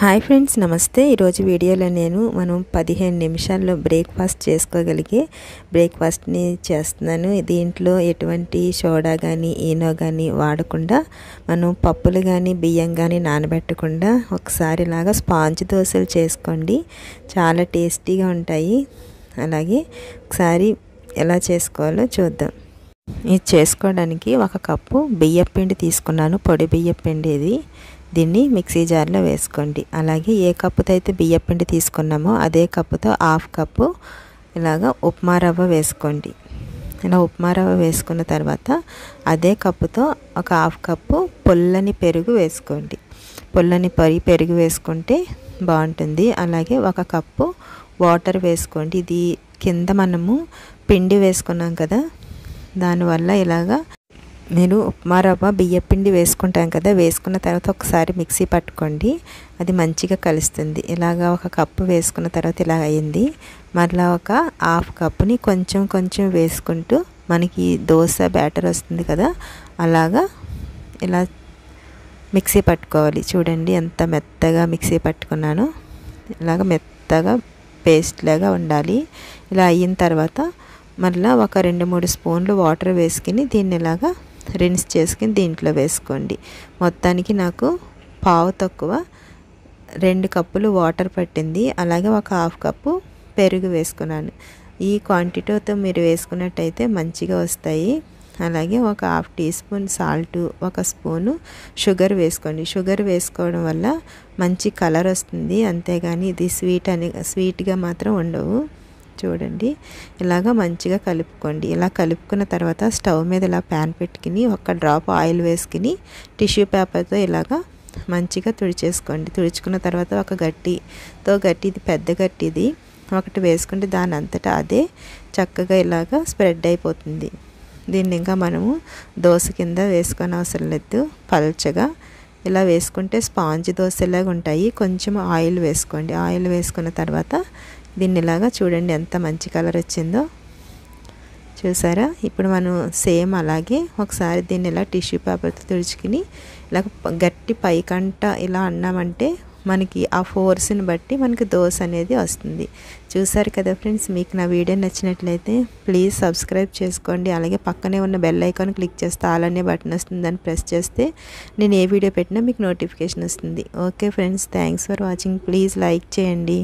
Hi friends, నమస్తే. ఈరోజు వీడియోలో మనం 15 నిమిషాల్లో బ్రేక్ఫాస్ట్ చేసుకోగలిగే బ్రేక్ఫాస్ట్ని చేస్తున్నాను. దీంట్లో ఎటువంటి సోడా కానీ ఈనో కానీ వాడకుండా మనం పప్పులు కానీ బియ్యం కానీ నానబెట్టకుండా ఒకసారి ఇలాగా స్పాంజ్ దోశలు చేసుకోండి. చాలా టేస్టీగా ఉంటాయి. అలాగే ఒకసారి ఎలా చేసుకోవాలో చూద్దాం. ఇది చేసుకోవడానికి 1 కప్పు బియ్యం పిండి తీసుకున్నాను. పొడి బియ్యం పిండి ఇది. దీన్ని మిక్సీ జార్లో వేసుకోండి. అలాగే ఏ కప్పుతో అయితే బియ్యం పిండి తీసుకున్నామో అదే కప్పుతో 1/2 కప్పు ఇలాగ ఉప్మా రవ్వ వేసుకోండి. ఇలా ఉప్మా రవ్వ వేసుకున్న తర్వాత అదే కప్పుతో 1/2 కప్పు పుల్లని పెరుగు వేసుకోండి. పుల్లని పెరుగు వేసుకుంటే బాగుంటుంది. అలాగే 1 కప్పు వాటర్ వేసుకోండి. ఇది కింద మనము పిండి వేసుకున్నాం కదా, దానివల్ల ఇలాగా నేను ఉప్మా రవ్వ బియ్యం పిండి వేసుకుంటాం కదా, వేసుకున్న తర్వాత ఒకసారి మిక్సీ పట్టుకోండి. అది మంచిగా కలుస్తుంది. ఇలాగా 1 కప్పు వేసుకున్న తర్వాత ఇలా అయింది. మరలా 1/2 కప్పుని కొంచెం కొంచెం వేసుకుంటూ మనకి దోశ బ్యాటర్ వస్తుంది కదా, అలాగా ఇలా మిక్సీ పట్టుకోవాలి. చూడండి ఎంత మెత్తగా మిక్సీ పట్టుకున్నాను. ఇలాగ మెత్తగా పేస్ట్ లాగా ఉండాలి. ఇలా అయిన తర్వాత మరలా 2-3 స్పూన్లు వాటర్ వేసుకుని దీన్ని ఇలాగా రిన్స్ చేసుకుని దీంట్లో వేసుకోండి. మొత్తానికి నాకు పావు తక్కువ 2 కప్పులు వాటర్ పట్టింది. అలాగే 1/2 కప్పు పెరుగు వేసుకున్నాను. ఈ క్వాంటిటీతో మీరు వేసుకున్నట్టయితే మంచిగా వస్తాయి. అలాగే 1/2 teaspoon salt, 1 spoon sugar వేసుకోండి. షుగర్ వేసుకోవడం వల్ల మంచి కలర్ వస్తుంది. అంతేగాని ఇది స్వీట్గా మాత్రం ఉండవు. చూడండి ఇలాగ మంచిగా కలుపుకోండి. ఇలా కలుపుకున్న తర్వాత స్టవ్ మీద ఇలా ప్యాన్ పెట్టుకుని 1 డ్రాప్ ఆయిల్ వేసుకుని టిష్యూ పేపర్తో ఇలాగా మంచిగా తుడిచేసుకోండి. తుడుచుకున్న తర్వాత ఒక గట్టి ఇది పెద్ద గట్టి ఇది ఒకటి వేసుకుంటే దాని అంతటా అదే చక్కగా ఇలాగా స్ప్రెడ్ అయిపోతుంది. దీన్ని ఇంకా మనము దోశ కింద వేసుకొని అవసరం లేదు. పల్చగా ఇలా వేసుకుంటే స్పాంజ్ దోశలాగా ఉంటాయి. కొంచెం ఆయిల్ వేసుకోండి. ఆయిల్ వేసుకున్న తర్వాత దీన్ని ఇలాగా చూడండి ఎంత మంచి కలర్ వచ్చిందో చూసారా. ఇప్పుడు మనం సేమ్ అలాగే ఒకసారి దీన్ని ఇలా టిష్యూ పేపర్తో తుడుచుకుని ఇలా గట్టి పైకంట ఇలా అన్నామంటే మనకి ఆ ఫోర్స్ని బట్టి మనకి దోశ అనేది వస్తుంది. చూసారు కదా ఫ్రెండ్స్, మీకు నా వీడియో నచ్చినట్లయితే ప్లీజ్ సబ్స్క్రైబ్ చేసుకోండి. అలాగే పక్కనే ఉన్న బెల్ ఐకాన్ క్లిక్ చేస్తే ఆల్ అనే బటన్ వస్తుంది. దాన్ని ప్రెస్ చేస్తే నేను ఏ వీడియో పెట్టినా మీకు నోటిఫికేషన్ వస్తుంది. Okay friends, thanks for watching. Please like చేయండి.